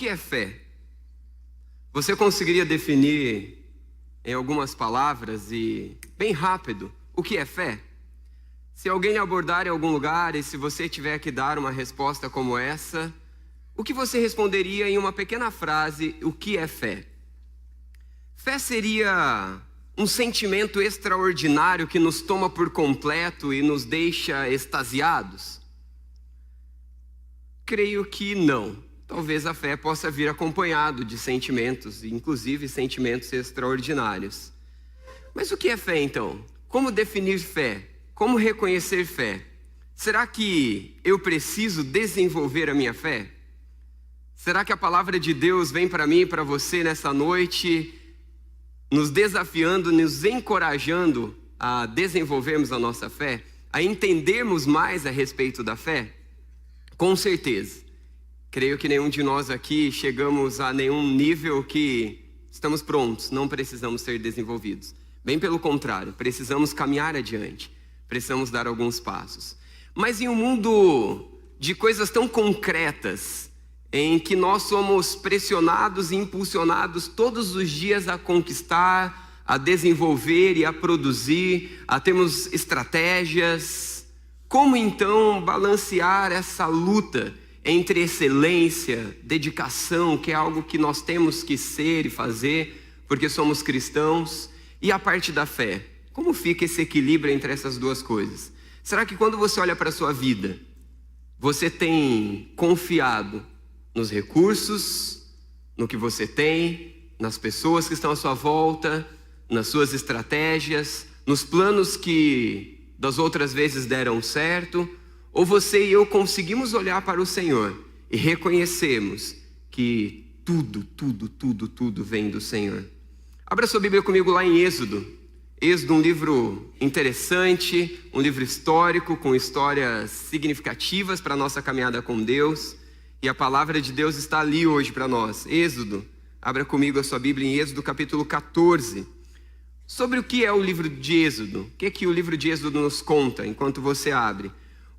que é fé? Você conseguiria definir em algumas palavras e bem rápido o que é fé? Se alguém abordar em algum lugar e se você tiver que dar uma resposta como essa, o que você responderia em uma pequena frase, o que é fé? Fé seria um sentimento extraordinário que nos toma por completo e nos deixa extasiados? Creio que não. Talvez a fé possa vir acompanhado de sentimentos, inclusive sentimentos extraordinários. Mas o que é fé então? Como definir fé? Como reconhecer fé? Será que eu preciso desenvolver a minha fé? Será que a palavra de Deus vem para mim e para você nessa noite, nos desafiando, nos encorajando a desenvolvermos a nossa fé? A entendermos mais a respeito da fé? Com certeza. Creio que nenhum de nós aqui chegamos a nenhum nível que estamos prontos, não precisamos ser desenvolvidos. Bem pelo contrário, precisamos caminhar adiante, precisamos dar alguns passos. Mas em um mundo de coisas tão concretas, em que nós somos pressionados e impulsionados todos os dias a conquistar, a desenvolver e a produzir, a termos estratégias, como então balancear essa luta entre excelência, dedicação, que é algo que nós temos que ser e fazer, porque somos cristãos, e a parte da fé? Como fica esse equilíbrio entre essas duas coisas? Será que quando você olha para a sua vida, você tem confiado nos recursos, no que você tem, nas pessoas que estão à sua volta, nas suas estratégias, nos planos que das outras vezes deram certo? Ou você e eu conseguimos olhar para o Senhor e reconhecemos que tudo vem do Senhor? Abra sua Bíblia comigo lá em Êxodo. Êxodo, um livro interessante, um livro histórico, com histórias significativas para a nossa caminhada com Deus. E a palavra de Deus está ali hoje para nós. Êxodo, abra comigo a sua Bíblia em Êxodo capítulo 14. Sobre o que é o livro de Êxodo? O que é que o livro de Êxodo nos conta enquanto você abre?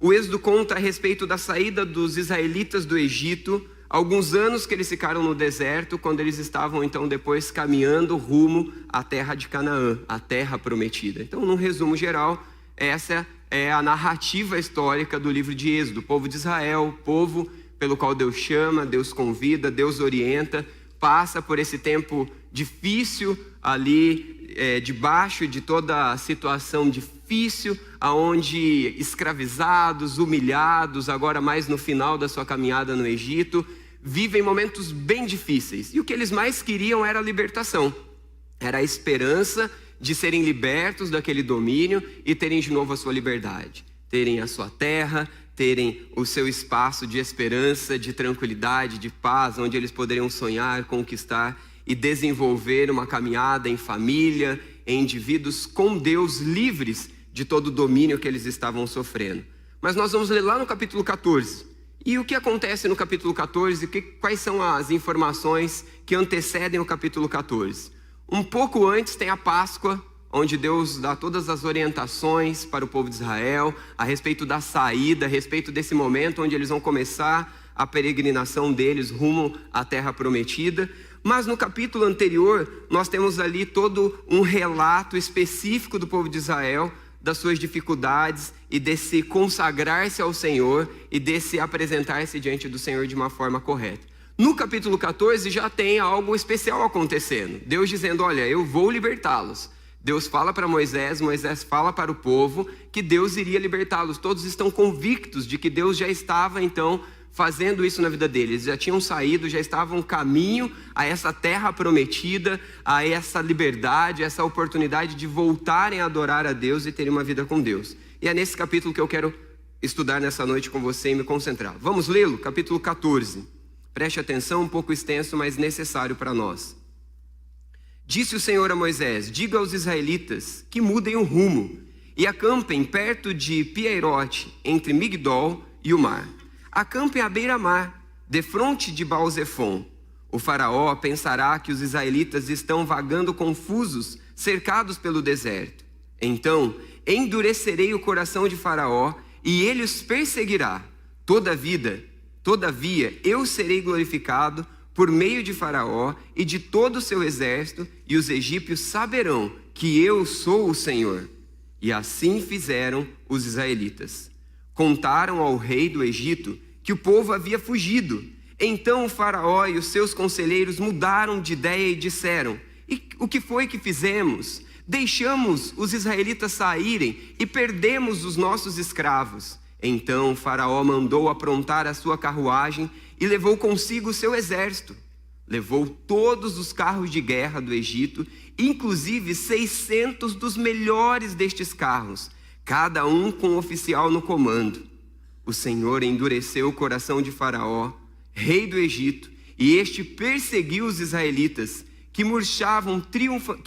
O Êxodo conta a respeito da saída dos israelitas do Egito, alguns anos que eles ficaram no deserto, quando eles estavam então depois caminhando rumo à terra de Canaã, a terra prometida. Então, num resumo geral, essa é a narrativa histórica do livro de Êxodo. O povo de Israel, o povo pelo qual Deus chama, Deus convida, Deus orienta, passa por esse tempo difícil ali, debaixo de toda a situação difícil, aonde escravizados, humilhados, agora mais no final da sua caminhada no Egito, vivem momentos bem difíceis. E o que eles mais queriam era a libertação, era a esperança de serem libertos daquele domínio e terem de novo a sua liberdade, terem a sua terra, terem o seu espaço de esperança, de tranquilidade, de paz, onde eles poderiam sonhar, conquistar e desenvolver uma caminhada em família, em indivíduos com Deus, livres de todo o domínio que eles estavam sofrendo. Mas nós vamos ler lá no capítulo 14. E o que acontece no capítulo 14? Quais são as informações que antecedem o capítulo 14? Um pouco antes tem a Páscoa, onde Deus dá todas as orientações para o povo de Israel, a respeito da saída, a respeito desse momento onde eles vão começar a peregrinação deles rumo à terra prometida. Mas no capítulo anterior, nós temos ali todo um relato específico do povo de Israel, das suas dificuldades e desse consagrar-se ao Senhor e desse apresentar-se diante do Senhor de uma forma correta. No capítulo 14 já tem algo especial acontecendo. Deus dizendo, olha, eu vou libertá-los. Deus fala para Moisés, Moisés fala para o povo que Deus iria libertá-los. Todos estão convictos de que Deus já estava então fazendo isso na vida deles. Eles já tinham saído, já estavam caminho a essa terra prometida, a essa liberdade, a essa oportunidade de voltarem a adorar a Deus e terem uma vida com Deus. E é nesse capítulo que eu quero estudar nessa noite com você e me concentrar. Vamos lê-lo? Capítulo 14. Preste atenção, um pouco extenso, mas necessário para nós. Disse o Senhor a Moisés, diga aos israelitas que mudem o rumo e acampem perto de Piairote, entre Migdol e o mar. Acampem à beira-mar, defronte de Baal-Zefon. O faraó pensará que os israelitas estão vagando confusos, cercados pelo deserto. Então, endurecerei o coração de faraó e ele os perseguirá. Todavia, eu serei glorificado, por meio de Faraó e de todo o seu exército, e os egípcios saberão que eu sou o Senhor. E assim fizeram os israelitas. Contaram ao rei do Egito que o povo havia fugido. Então o Faraó e os seus conselheiros mudaram de ideia e disseram: "E o que foi que fizemos? Deixamos os israelitas saírem e perdemos os nossos escravos." Então o Faraó mandou aprontar a sua carruagem e levou consigo o seu exército. Levou todos os carros de guerra do Egito, inclusive 600 dos melhores destes carros, cada um com um oficial no comando. O Senhor endureceu o coração de Faraó, rei do Egito, e este perseguiu os israelitas, que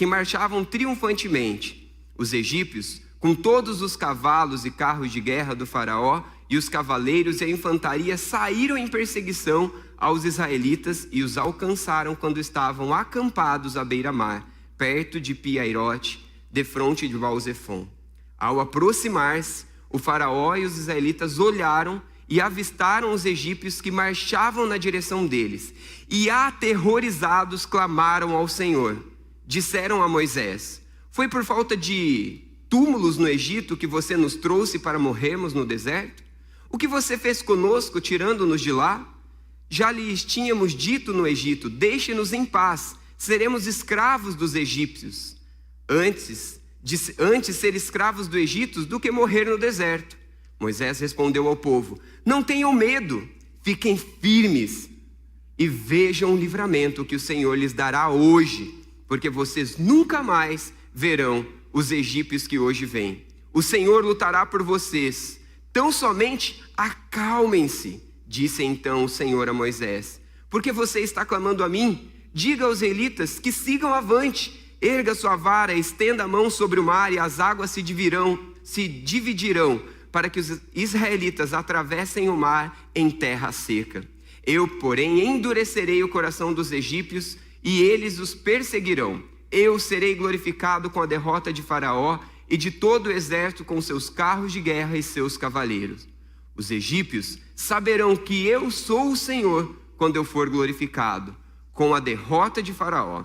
marchavam triunfantemente. Os egípcios, com todos os cavalos e carros de guerra do Faraó, e os cavaleiros e a infantaria saíram em perseguição aos israelitas e os alcançaram quando estavam acampados à beira-mar, perto de Pi-Hairote, defronte de Baal-Zefon. Ao aproximar-se, o Faraó e os israelitas olharam e avistaram os egípcios que marchavam na direção deles, e aterrorizados clamaram ao Senhor. Disseram a Moisés: "Foi por falta de túmulos no Egito que você nos trouxe para morrermos no deserto? O que você fez conosco, tirando-nos de lá? Já lhes tínhamos dito no Egito: deixe-nos em paz, seremos escravos dos egípcios. Antes ser escravos do Egito do que morrer no deserto." Moisés respondeu ao povo: "Não tenham medo, fiquem firmes e vejam o livramento que o Senhor lhes dará hoje, porque vocês nunca mais verão os egípcios que hoje vêm. O Senhor lutará por vocês. Tão somente acalmem-se." Disse então o Senhor a Moisés: "Por que você está clamando a mim? Diga aos israelitas que sigam avante. Erga sua vara, estenda a mão sobre o mar e as águas se dividirão, para que os israelitas atravessem o mar em terra seca. Eu, porém, endurecerei o coração dos egípcios e eles os perseguirão. Eu serei glorificado com a derrota de Faraó e de todo o exército com seus carros de guerra e seus cavaleiros. Os egípcios saberão que eu sou o Senhor quando eu for glorificado, com a derrota de Faraó,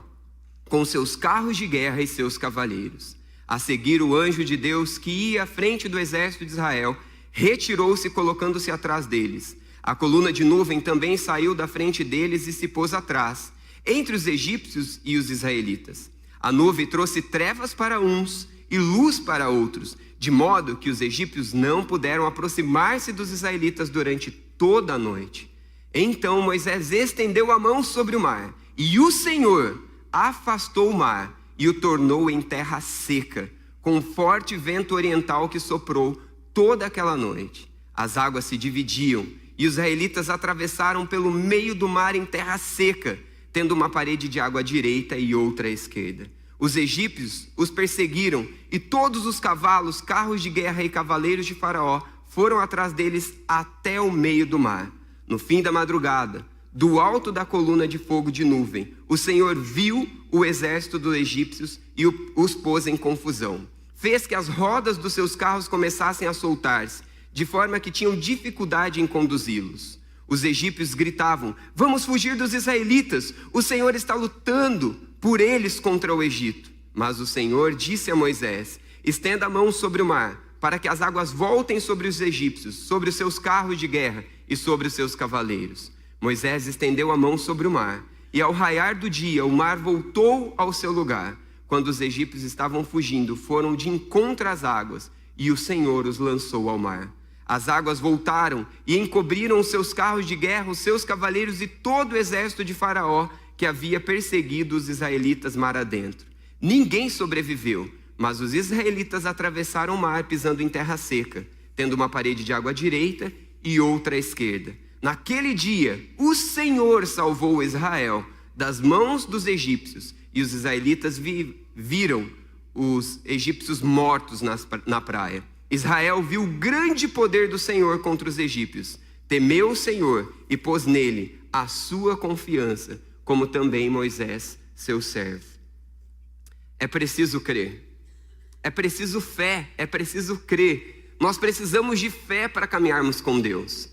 com seus carros de guerra e seus cavaleiros." A seguir, o anjo de Deus, que ia à frente do exército de Israel, retirou-se, colocando-se atrás deles. A coluna de nuvem também saiu da frente deles e se pôs atrás, entre os egípcios e os israelitas. A nuvem trouxe trevas para uns e luz para outros, de modo que os egípcios não puderam aproximar-se dos israelitas durante toda a noite. Então Moisés estendeu a mão sobre o mar, e o Senhor afastou o mar e o tornou em terra seca, com um forte vento oriental que soprou toda aquela noite. As águas se dividiam, e os israelitas atravessaram pelo meio do mar em terra seca, tendo uma parede de água à direita e outra à esquerda. Os egípcios os perseguiram, e todos os cavalos, carros de guerra e cavaleiros de Faraó foram atrás deles até o meio do mar. No fim da madrugada, do alto da coluna de fogo de nuvem, o Senhor viu o exército dos egípcios e os pôs em confusão. Fez que as rodas dos seus carros começassem a soltar-se, de forma que tinham dificuldade em conduzi-los. Os egípcios gritavam: "Vamos fugir dos israelitas, o Senhor está lutando por eles contra o Egito." Mas o Senhor disse a Moisés: "Estenda a mão sobre o mar, para que as águas voltem sobre os egípcios, sobre os seus carros de guerra e sobre os seus cavaleiros." Moisés estendeu a mão sobre o mar, e ao raiar do dia o mar voltou ao seu lugar. Quando os egípcios estavam fugindo, foram de encontro às águas, e o Senhor os lançou ao mar. As águas voltaram e encobriram os seus carros de guerra, os seus cavaleiros e todo o exército de Faraó, que havia perseguido os israelitas mar adentro. Ninguém sobreviveu, mas os israelitas atravessaram o mar pisando em terra seca, tendo uma parede de água à direita e outra à esquerda. Naquele dia, o Senhor salvou Israel das mãos dos egípcios, e os israelitas viram os egípcios mortos na praia. Israel viu o grande poder do Senhor contra os egípcios, temeu o Senhor e pôs nele a sua confiança, como também Moisés, seu servo. É preciso crer, é preciso fé, é preciso crer. Nós precisamos de fé para caminharmos com Deus.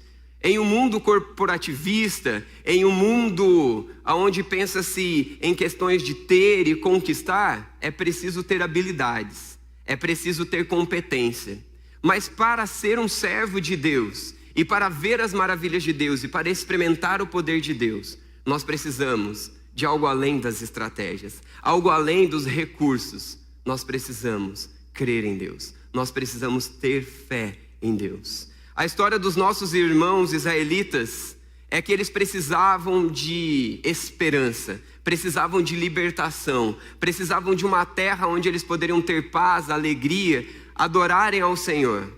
Em um mundo corporativista, em um mundo onde pensa-se em questões de ter e conquistar, é preciso ter habilidades, é preciso ter competência. Mas para ser um servo de Deus, e para ver as maravilhas de Deus, e para experimentar o poder de Deus, nós precisamos de algo além das estratégias, algo além dos recursos. Nós precisamos crer em Deus, nós precisamos ter fé em Deus. A história dos nossos irmãos israelitas é que eles precisavam de esperança, precisavam de libertação, precisavam de uma terra onde eles poderiam ter paz, alegria, adorarem ao Senhor.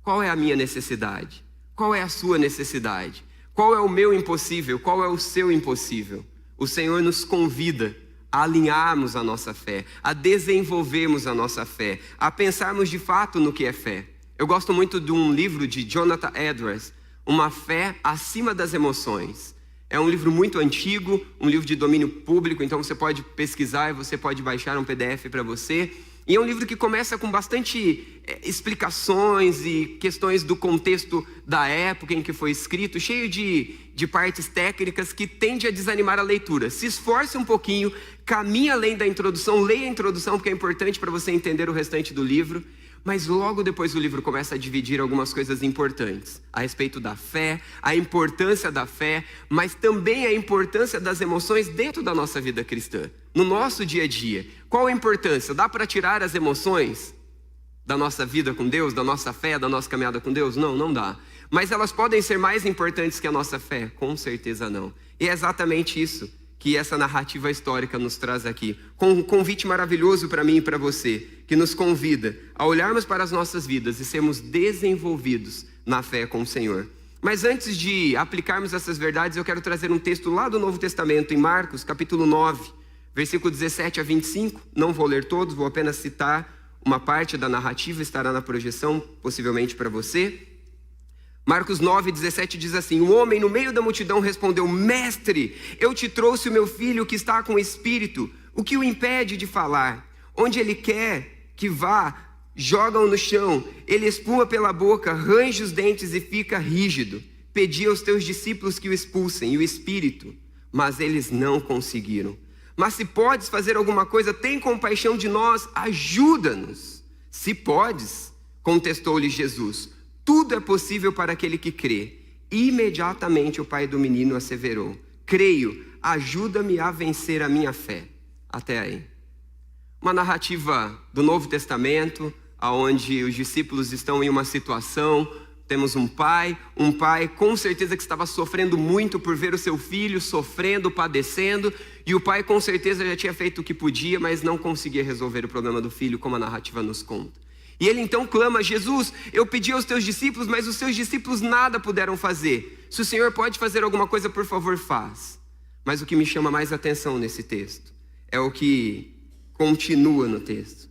Qual é a minha necessidade? Qual é a sua necessidade? Qual é o meu impossível? Qual é o seu impossível? O Senhor nos convida a alinharmos a nossa fé, a desenvolvermos a nossa fé, a pensarmos de fato no que é fé. Eu gosto muito de um livro de Jonathan Edwards, Uma Fé Acima das Emoções. É um livro muito antigo, um livro de domínio público, então você pode pesquisar e você pode baixar um PDF para você. E é um livro que começa com bastante explicações e questões do contexto da época em que foi escrito, cheio de partes técnicas que tende a desanimar a leitura. Se esforce um pouquinho, caminhe além da introdução, leia a introdução porque é importante para você entender o restante do livro. Mas logo depois o livro começa a dividir algumas coisas importantes a respeito da fé, a importância da fé, mas também a importância das emoções dentro da nossa vida cristã, no nosso dia a dia. Qual a importância? Dá para tirar as emoções da nossa vida com Deus, da nossa fé, da nossa caminhada com Deus? Não, não dá. Mas elas podem ser mais importantes que a nossa fé? Com certeza não. E é exatamente isso que essa narrativa histórica nos traz aqui, com um convite maravilhoso para mim e para você, que nos convida a olharmos para as nossas vidas e sermos desenvolvidos na fé com o Senhor. Mas antes de aplicarmos essas verdades, eu quero trazer um texto lá do Novo Testamento, em Marcos, capítulo 9, versículo 17 a 25, não vou ler todos, vou apenas citar uma parte da narrativa, estará na projeção, possivelmente para você. Marcos 9, 17 diz assim: um homem no meio da multidão respondeu: Mestre, eu te trouxe o meu filho que está com espírito, o que o impede de falar? Onde ele quer que vá, joga-o no chão, ele espuma pela boca, range os dentes e fica rígido. Pedi aos teus discípulos que o expulsem, o espírito, mas eles não conseguiram. Mas se podes fazer alguma coisa, tem compaixão de nós, ajuda-nos. Se podes, contestou-lhe Jesus, tudo é possível para aquele que crê. Imediatamente o pai do menino asseverou: creio, ajuda-me a vencer a minha fé. Até aí. Uma narrativa do Novo Testamento, onde os discípulos estão em uma situação. Temos um pai com certeza que estava sofrendo muito por ver o seu filho sofrendo, padecendo, e o pai com certeza já tinha feito o que podia, mas não conseguia resolver o problema do filho, como a narrativa nos conta. E ele então clama: Jesus, eu pedi aos teus discípulos, mas os seus discípulos nada puderam fazer. Se o Senhor pode fazer alguma coisa, por favor, faz. Mas o que me chama mais atenção nesse texto é o que continua no texto.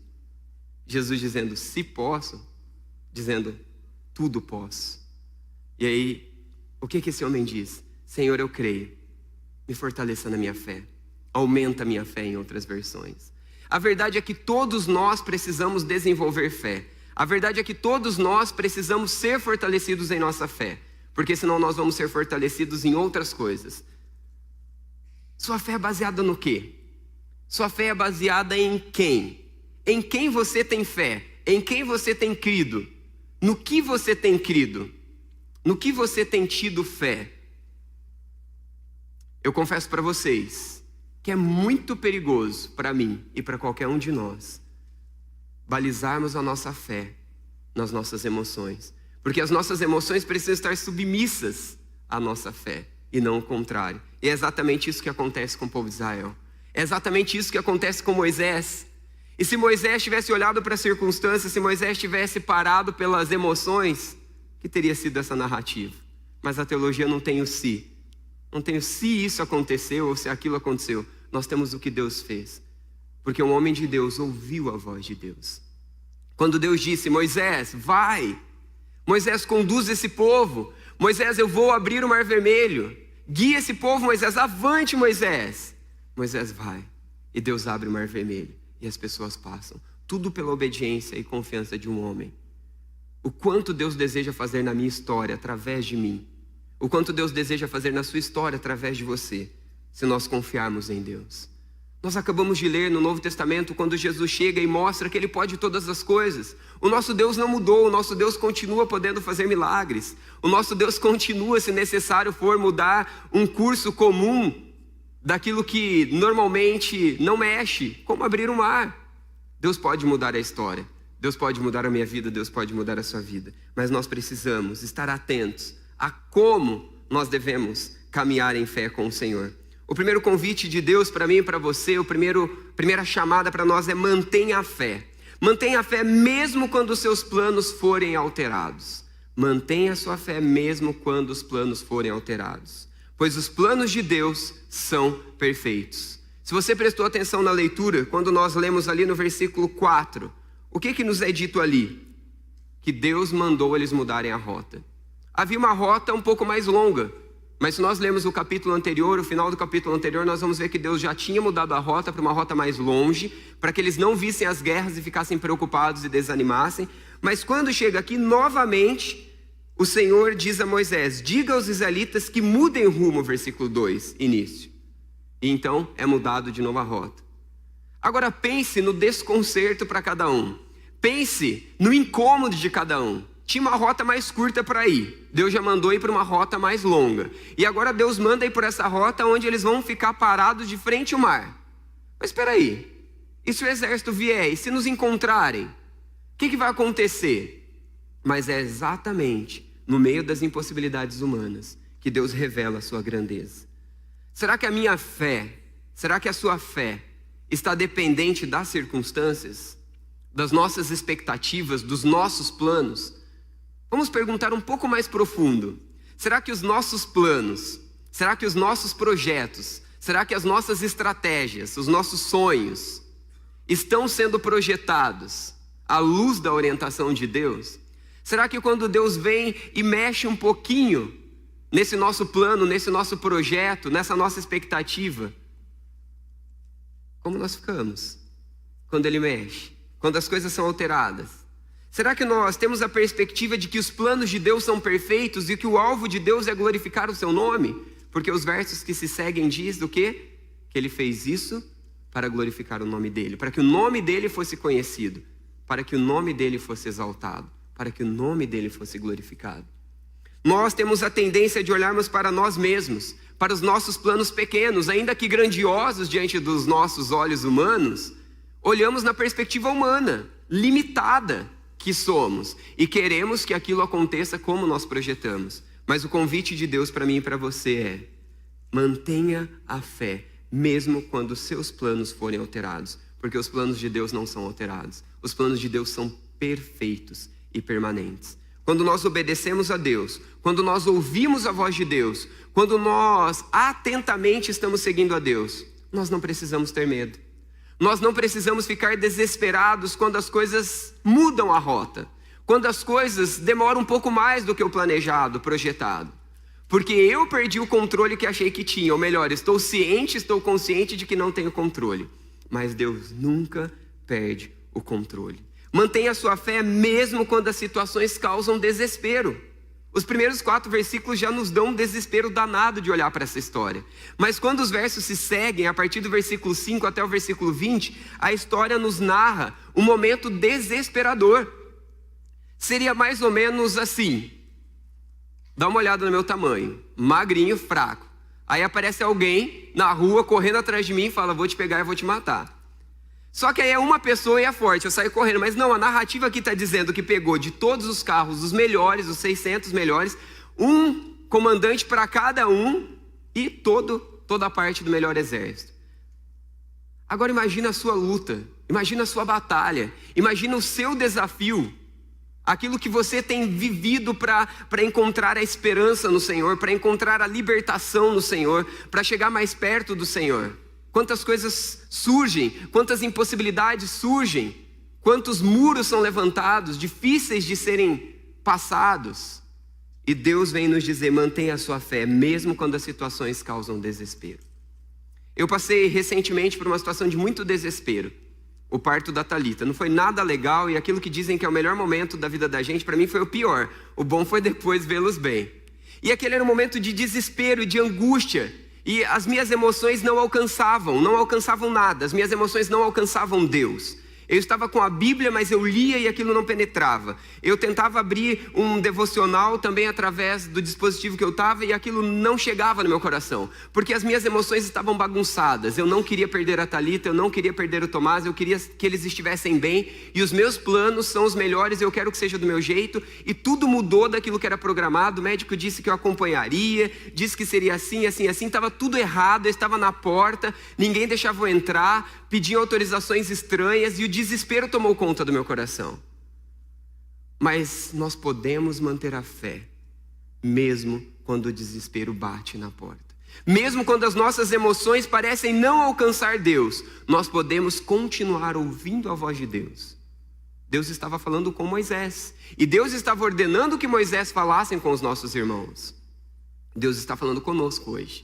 Jesus dizendo: se posso, dizendo: tudo posso. E aí, o que esse homem diz? Senhor, eu creio, me fortaleça na minha fé, aumenta a minha fé, em outras versões. A verdade é que todos nós precisamos desenvolver fé. A verdade é que todos nós precisamos ser fortalecidos em nossa fé, porque senão nós vamos ser fortalecidos em outras coisas. Sua fé é baseada no quê? Sua fé é baseada em quem? Em quem você tem fé? Em quem você tem crido? No que você tem crido? No que você tem tido fé? Eu confesso para vocês que é muito perigoso para mim e para qualquer um de nós balizarmos a nossa fé nas nossas emoções, porque as nossas emoções precisam estar submissas à nossa fé e não o contrário. E é exatamente isso que acontece com o povo de Israel. É exatamente isso que acontece com Moisés. E se Moisés tivesse olhado para as circunstâncias, se Moisés tivesse parado pelas emoções, que teria sido essa narrativa? Mas a teologia não tem o se. Não tem o se isso aconteceu ou se aquilo aconteceu. Nós temos o que Deus fez. Porque um homem de Deus ouviu a voz de Deus. Quando Deus disse: Moisés, vai. Moisés, conduz esse povo. Moisés, eu vou abrir o mar vermelho. Guia esse povo, Moisés. Avante, Moisés. Moisés vai. E Deus abre o mar vermelho. E as pessoas passam. Tudo pela obediência e confiança de um homem. O quanto Deus deseja fazer na minha história, através de mim. o quanto Deus deseja fazer na sua história através de você, se nós confiarmos em Deus. Nós acabamos de ler no Novo Testamento, quando Jesus chega e mostra que Ele pode todas as coisas. O nosso Deus não mudou, o nosso Deus continua podendo fazer milagres. O nosso Deus continua, se necessário for, mudar um curso comum daquilo que normalmente não mexe, como abrir o mar. Deus pode mudar a história, Deus pode mudar a minha vida, Deus pode mudar a sua vida. Mas nós precisamos estar atentos a como nós devemos caminhar em fé com o Senhor. O primeiro convite de Deus para mim e para você, primeira chamada para nós é mantenha a fé. Mantenha a fé mesmo quando os seus planos forem alterados. Mantenha a sua fé mesmo quando os planos forem alterados. Pois os planos de Deus são perfeitos. Se você prestou atenção na leitura, quando nós lemos ali no versículo 4, o que nos é dito ali? Que Deus mandou eles mudarem a rota. Havia uma rota um pouco mais longa. Mas se nós lemos o capítulo anterior, o final do capítulo anterior, nós vamos ver que Deus já tinha mudado a rota para uma rota mais longe, para que eles não vissem as guerras e ficassem preocupados e desanimassem. Mas quando chega aqui, novamente, o Senhor diz a Moisés, diga aos israelitas que mudem o rumo, versículo 2, início. E então é mudado de novo a rota. Agora pense no desconcerto para cada um. Pense no incômodo de cada um. Tinha uma rota mais curta para ir. Deus já mandou ir para uma rota mais longa. E agora Deus manda ir por essa rota onde eles vão ficar parados de frente ao mar. Mas espera aí. E se o exército vier? E se nos encontrarem? O que vai acontecer? Mas é exatamente no meio das impossibilidades humanas que Deus revela a sua grandeza. Será que a minha fé, será que a sua fé está dependente das circunstâncias? Das nossas expectativas, dos nossos planos? Vamos perguntar um pouco mais profundo. Será que os nossos planos, será que os nossos projetos, será que as nossas estratégias, os nossos sonhos estão sendo projetados à luz da orientação de Deus? Será que quando Deus vem e mexe um pouquinho nesse nosso plano, nesse nosso projeto, nessa nossa expectativa, como nós ficamos quando Ele mexe, quando as coisas são alteradas? Será que nós temos a perspectiva de que os planos de Deus são perfeitos e que o alvo de Deus é glorificar o seu nome? Porque os versos que se seguem diz do quê? Que Ele fez isso para glorificar o nome dEle, para que o nome dEle fosse conhecido, para que o nome dEle fosse exaltado, para que o nome dEle fosse glorificado. Nós temos a tendência de olharmos para nós mesmos, para os nossos planos pequenos, ainda que grandiosos diante dos nossos olhos humanos, olhamos na perspectiva humana, limitada que somos, e queremos que aquilo aconteça como nós projetamos. Mas o convite de Deus para mim e para você é: mantenha a fé, mesmo quando os seus planos forem alterados, porque os planos de Deus não são alterados. Os planos de Deus são perfeitos e permanentes. Quando nós obedecemos a Deus, quando nós ouvimos a voz de Deus, quando nós atentamente estamos seguindo a Deus, nós não precisamos ter medo. Nós não precisamos ficar desesperados quando as coisas mudam a rota, quando as coisas demoram um pouco mais do que o planejado, projetado. Porque eu perdi o controle que achei que tinha, ou melhor, estou consciente de que não tenho controle. Mas Deus nunca perde o controle. Mantenha a sua fé mesmo quando as situações causam desespero. Os primeiros 4 versículos já nos dão um desespero danado de olhar para essa história. Mas quando os versos se seguem, a partir do versículo 5 até o versículo 20, a história nos narra um momento desesperador. Seria mais ou menos assim: dá uma olhada no meu tamanho, magrinho, fraco. Aí aparece alguém na rua correndo atrás de mim e fala: vou te pegar e vou te matar. Só que aí é uma pessoa e é forte, eu saio correndo. Mas não, a narrativa aqui está dizendo que pegou de todos os carros, os melhores, os 600 melhores, um comandante para cada um e toda a parte do melhor exército. Agora imagina a sua luta, imagina a sua batalha, imagina o seu desafio, aquilo que você tem vivido para encontrar a esperança no Senhor, para encontrar a libertação no Senhor, para chegar mais perto do Senhor. Quantas coisas surgem, quantas impossibilidades surgem, quantos muros são levantados, difíceis de serem passados. E Deus vem nos dizer: mantenha a sua fé, mesmo quando as situações causam desespero. Eu passei recentemente por uma situação de muito desespero, o parto da Thalita. Não foi nada legal, e aquilo que dizem que é o melhor momento da vida da gente, para mim foi o pior. O bom foi depois vê-los bem. E aquele era um momento de desespero, de angústia. E as minhas emoções não alcançavam nada. As minhas emoções não alcançavam Deus. Eu estava com a Bíblia, mas eu lia e aquilo não penetrava. Eu tentava abrir um devocional também através do dispositivo que eu estava e aquilo não chegava no meu coração. Porque as minhas emoções estavam bagunçadas. Eu não queria perder a Thalita, eu não queria perder o Tomás, eu queria que eles estivessem bem. E os meus planos são os melhores, eu quero que seja do meu jeito. E tudo mudou daquilo que era programado. O médico disse que eu acompanharia, disse que seria assim, assim, assim. Estava tudo errado, eu estava na porta, ninguém deixava eu entrar, pediam autorizações estranhas e o desespero tomou conta do meu coração. Mas nós podemos manter a fé, mesmo quando o desespero bate na porta. Mesmo quando as nossas emoções parecem não alcançar Deus, nós podemos continuar ouvindo a voz de Deus. Deus estava falando com Moisés, e Deus estava ordenando que Moisés falasse com os nossos irmãos. Deus está falando conosco hoje.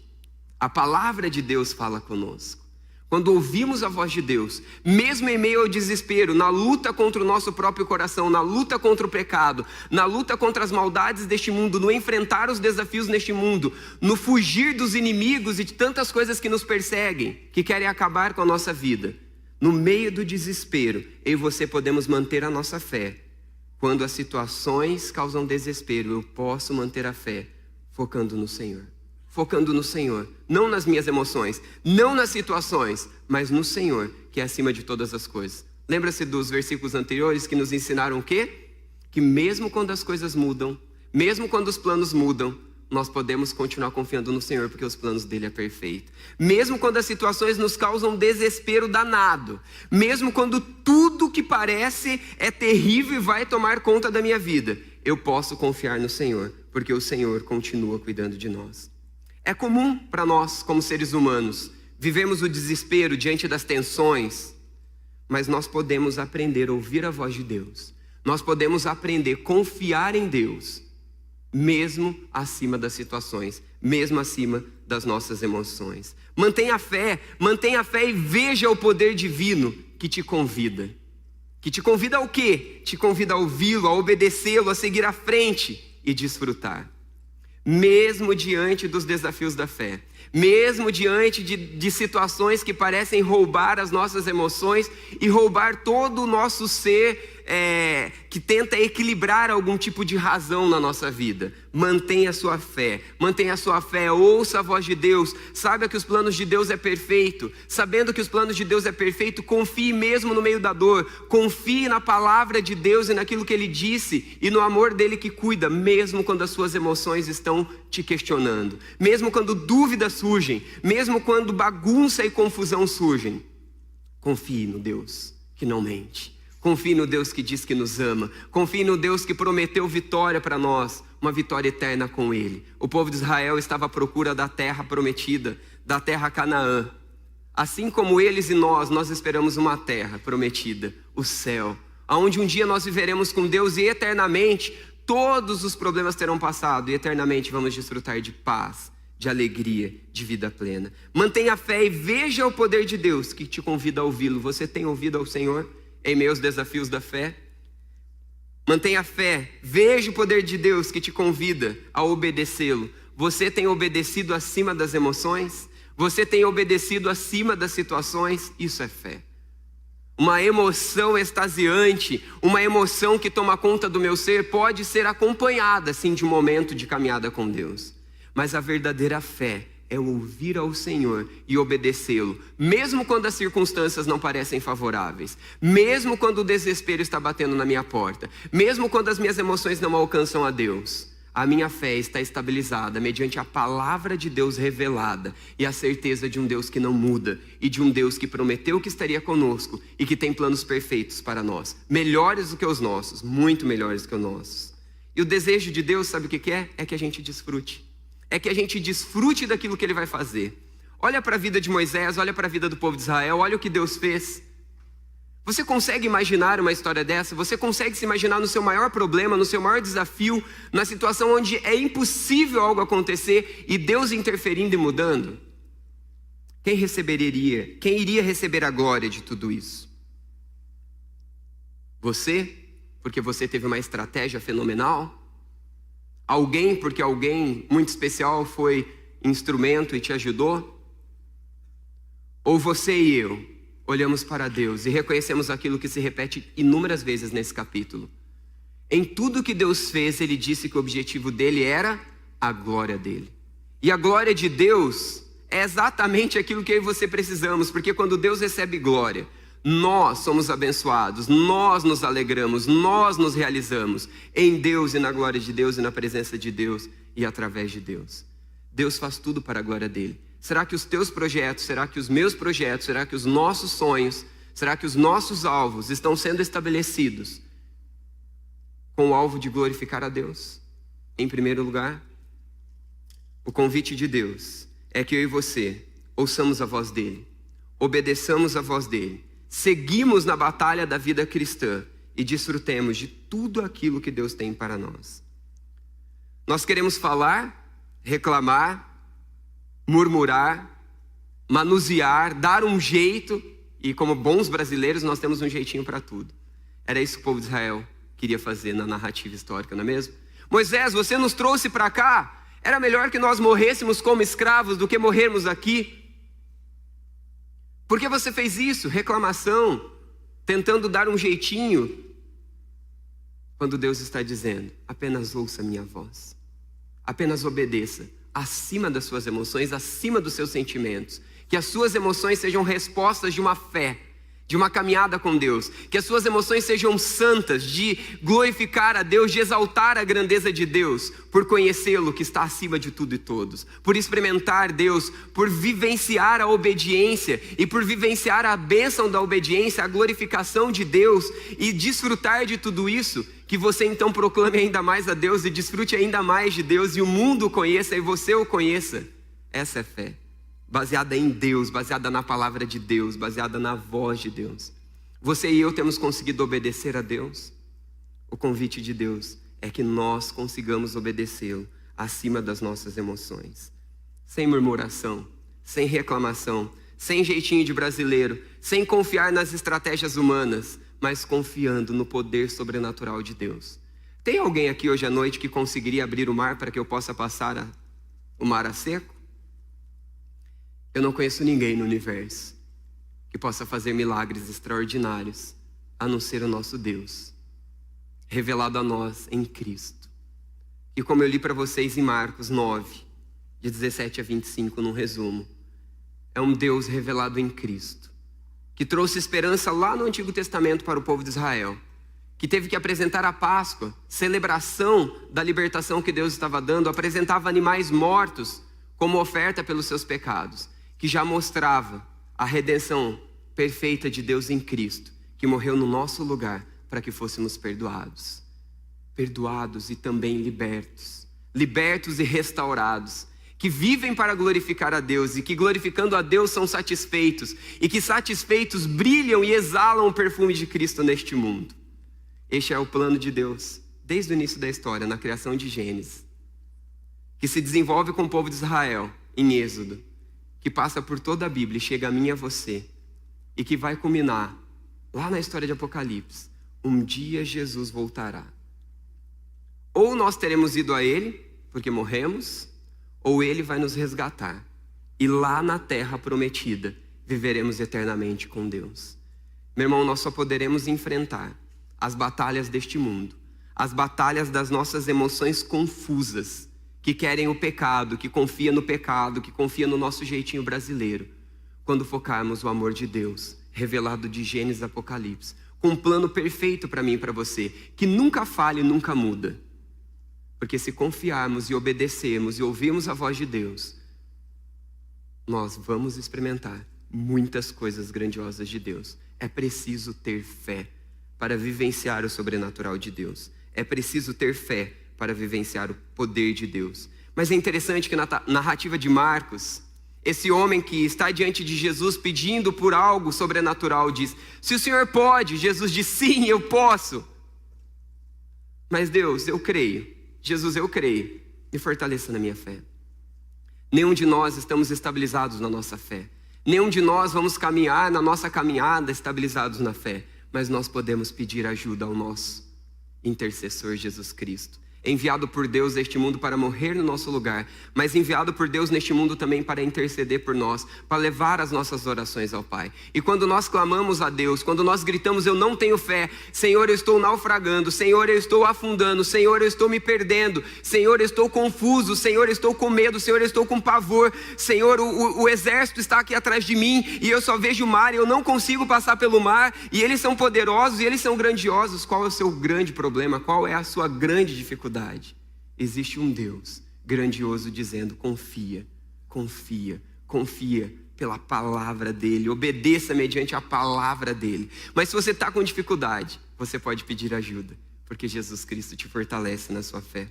A palavra de Deus fala conosco. Quando ouvimos a voz de Deus, mesmo em meio ao desespero, na luta contra o nosso próprio coração, na luta contra o pecado, na luta contra as maldades deste mundo, no enfrentar os desafios neste mundo, no fugir dos inimigos e de tantas coisas que nos perseguem, que querem acabar com a nossa vida, no meio do desespero, eu e você podemos manter a nossa fé. Quando as situações causam desespero, eu posso manter a fé, focando no Senhor. Focando no Senhor, não nas minhas emoções, não nas situações, mas no Senhor, que é acima de todas as coisas. Lembra-se dos versículos anteriores que nos ensinaram o quê? Que mesmo quando as coisas mudam, mesmo quando os planos mudam, nós podemos continuar confiando no Senhor, porque os planos dele é perfeito. Mesmo quando as situações nos causam desespero danado, mesmo quando tudo que parece é terrível e vai tomar conta da minha vida, eu posso confiar no Senhor, porque o Senhor continua cuidando de nós. É comum para nós, como seres humanos, vivemos o desespero diante das tensões, mas nós podemos aprender a ouvir a voz de Deus. Nós podemos aprender a confiar em Deus, mesmo acima das situações, mesmo acima das nossas emoções. Mantenha a fé e veja o poder divino que te convida. Que te convida ao quê? Te convida a ouvi-lo, a obedecê-lo, a seguir à frente e desfrutar. Mesmo diante dos desafios da fé, mesmo diante de situações que parecem roubar as nossas emoções e roubar todo o nosso ser, que tenta equilibrar algum tipo de razão na nossa vida. Mantenha a sua fé, ouça a voz de Deus, saiba que os planos de Deus é perfeito. Sabendo que os planos de Deus é perfeito, confie mesmo no meio da dor, confie na palavra de Deus e naquilo que Ele disse e no amor dele que cuida, mesmo quando as suas emoções estão te questionando, mesmo quando dúvidas surgem, mesmo quando bagunça e confusão surgem. Confie no Deus que não mente. Confie no Deus que diz que nos ama. Confie no Deus que prometeu vitória para nós, uma vitória eterna com Ele. O povo de Israel estava à procura da terra prometida, da terra Canaã. Assim como eles e nós esperamos uma terra prometida, o céu, onde um dia nós viveremos com Deus e eternamente todos os problemas terão passado e eternamente vamos desfrutar de paz, de alegria, de vida plena. Mantenha a fé e veja o poder de Deus que te convida a ouvi-lo. Você tem ouvido ao Senhor em meio aos desafios da fé? Mantenha a fé, veja o poder de Deus que te convida a obedecê-lo. Você tem obedecido acima das emoções? Você tem obedecido acima das situações? Isso é fé. Uma emoção extasiante, uma emoção que toma conta do meu ser, pode ser acompanhada, sim, de um momento de caminhada com Deus. Mas a verdadeira fé é ouvir ao Senhor e obedecê-lo, mesmo quando as circunstâncias não parecem favoráveis, mesmo quando o desespero está batendo na minha porta, mesmo quando as minhas emoções não alcançam a Deus. A minha fé está estabilizada mediante a palavra de Deus revelada e a certeza de um Deus que não muda e de um Deus que prometeu que estaria conosco e que tem planos perfeitos para nós, melhores do que os nossos, muito melhores do que os nossos. E o desejo de Deus, sabe o que é? É que a gente desfrute. É que a gente desfrute daquilo que Ele vai fazer. Olha para a vida de Moisés, olha para a vida do povo de Israel, olha o que Deus fez. Você consegue imaginar uma história dessa? Você consegue se imaginar no seu maior problema, no seu maior desafio, na situação onde é impossível algo acontecer e Deus interferindo e mudando? Quem iria receber a glória de tudo isso? Você? Porque você teve uma estratégia fenomenal? Alguém, porque alguém muito especial foi instrumento e te ajudou? Ou você e eu olhamos para Deus e reconhecemos aquilo que se repete inúmeras vezes nesse capítulo? Em tudo que Deus fez, Ele disse que o objetivo dele era a glória dele. E a glória de Deus é exatamente aquilo que eu e você precisamos, porque quando Deus recebe glória, nós somos abençoados, nós nos alegramos, nós nos realizamos em Deus e na glória de Deus e na presença de Deus e através de Deus. Deus faz tudo para a glória dele. Será que os teus projetos, será que os meus projetos, será que os nossos sonhos, será que os nossos alvos estão sendo estabelecidos com o alvo de glorificar a Deus? Em primeiro lugar, o convite de Deus é que eu e você ouçamos a voz dele, obedeçamos a voz dele, seguimos na batalha da vida cristã e desfrutemos de tudo aquilo que Deus tem para nós. Nós queremos falar, reclamar, murmurar, manusear, dar um jeito, e como bons brasileiros nós temos um jeitinho para tudo. Era isso que o povo de Israel queria fazer na narrativa histórica, não é mesmo? Moisés, você nos trouxe para cá, era melhor que nós morrêssemos como escravos do que morrermos aqui. Por que você fez isso? Reclamação, tentando dar um jeitinho, quando Deus está dizendo, apenas ouça a minha voz, apenas obedeça, acima das suas emoções, acima dos seus sentimentos, que as suas emoções sejam respostas de uma fé, de uma caminhada com Deus, que as suas emoções sejam santas, de glorificar a Deus, de exaltar a grandeza de Deus, por conhecê-lo que está acima de tudo e todos, por experimentar Deus, por vivenciar a obediência e por vivenciar a bênção da obediência, a glorificação de Deus e desfrutar de tudo isso, que você então proclame ainda mais a Deus e desfrute ainda mais de Deus e o mundo o conheça e você o conheça. Essa é fé. Baseada em Deus, baseada na palavra de Deus, baseada na voz de Deus. Você e eu temos conseguido obedecer a Deus? O convite de Deus é que nós consigamos obedecê-lo acima das nossas emoções. Sem murmuração, sem reclamação, sem jeitinho de brasileiro, sem confiar nas estratégias humanas, mas confiando no poder sobrenatural de Deus. Tem alguém aqui hoje à noite que conseguiria abrir o mar para que eu possa passar o mar a seco? Eu não conheço ninguém no universo que possa fazer milagres extraordinários, a não ser o nosso Deus, revelado a nós em Cristo. E como eu li para vocês em Marcos 9, de 17 a 25, num resumo, é um Deus revelado em Cristo, que trouxe esperança lá no Antigo Testamento para o povo de Israel, que teve que apresentar a Páscoa, celebração da libertação que Deus estava dando, apresentava animais mortos como oferta pelos seus pecados, que já mostrava a redenção perfeita de Deus em Cristo, que morreu no nosso lugar para que fôssemos perdoados. Perdoados e também libertos. Libertos e restaurados. Que vivem para glorificar a Deus e que glorificando a Deus são satisfeitos. E que satisfeitos brilham e exalam o perfume de Cristo neste mundo. Este é o plano de Deus, desde o início da história, na criação de Gênesis. Que se desenvolve com o povo de Israel, em Êxodo. Que passa por toda a Bíblia e chega a mim e a você, e que vai culminar lá na história de Apocalipse. Um dia Jesus voltará. Ou nós teremos ido a Ele, porque morremos, ou Ele vai nos resgatar. E lá na terra prometida, viveremos eternamente com Deus. Meu irmão, nós só poderemos enfrentar as batalhas deste mundo, as batalhas das nossas emoções confusas, que querem o pecado, que confia no pecado, que confia no nosso jeitinho brasileiro, quando focarmos o amor de Deus, revelado de Gênesis e Apocalipse, com um plano perfeito para mim e para você, que nunca falha e nunca muda. Porque se confiarmos e obedecermos e ouvirmos a voz de Deus, nós vamos experimentar muitas coisas grandiosas de Deus. É preciso ter fé para vivenciar o sobrenatural de Deus. É preciso ter fé para vivenciar o poder de Deus. Mas é interessante que na narrativa de Marcos, esse homem que está diante de Jesus pedindo por algo sobrenatural diz, se o Senhor pode, Jesus diz, sim, eu posso. Mas Deus, eu creio. Jesus, eu creio. Me fortaleça na minha fé. Nenhum de nós estamos estabilizados na nossa fé. Nenhum de nós vamos caminhar na nossa caminhada estabilizados na fé. Mas nós podemos pedir ajuda ao nosso intercessor Jesus Cristo. enviado por Deus neste mundo para morrer no nosso lugar, mas enviado por Deus neste mundo também para interceder por nós, para levar as nossas orações ao Pai. E quando nós clamamos a Deus, quando nós gritamos, eu não tenho fé, Senhor, eu estou naufragando, Senhor, eu estou afundando, Senhor, eu estou me perdendo, Senhor, eu estou confuso, Senhor, eu estou com medo, Senhor, eu estou com pavor, Senhor, o exército está aqui atrás de mim e eu só vejo o mar e eu não consigo passar pelo mar, e eles são poderosos e eles são grandiosos. Qual é o seu grande problema? Qual é a sua grande dificuldade? Existe um Deus grandioso dizendo: confia, confia, confia pela palavra dele, obedeça mediante a palavra dele. Mas se você está com dificuldade, você pode pedir ajuda, porque Jesus Cristo te fortalece na sua fé.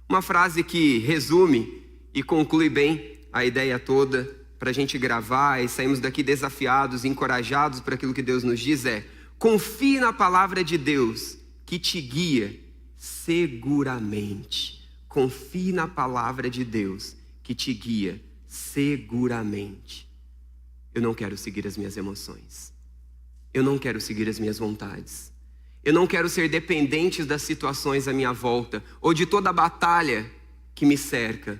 Uma frase que resume e conclui bem a ideia toda, para a gente gravar e sairmos daqui desafiados, encorajados por aquilo que Deus nos diz é: confie na palavra de Deus que te guia seguramente. Confie na palavra de Deus que te guia seguramente. Eu não quero seguir as minhas emoções. Eu não quero seguir as minhas vontades. Eu não quero ser dependente das situações à minha volta ou de toda a batalha que me cerca.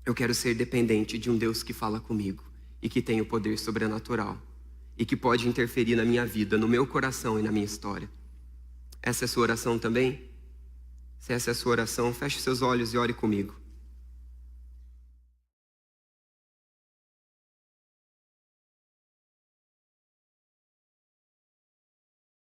Eu quero ser dependente de um Deus que fala comigo e que tem o poder sobrenatural e que pode interferir na minha vida, no meu coração e na minha história. Essa é a sua oração também? Se essa é a sua oração, feche seus olhos e ore comigo.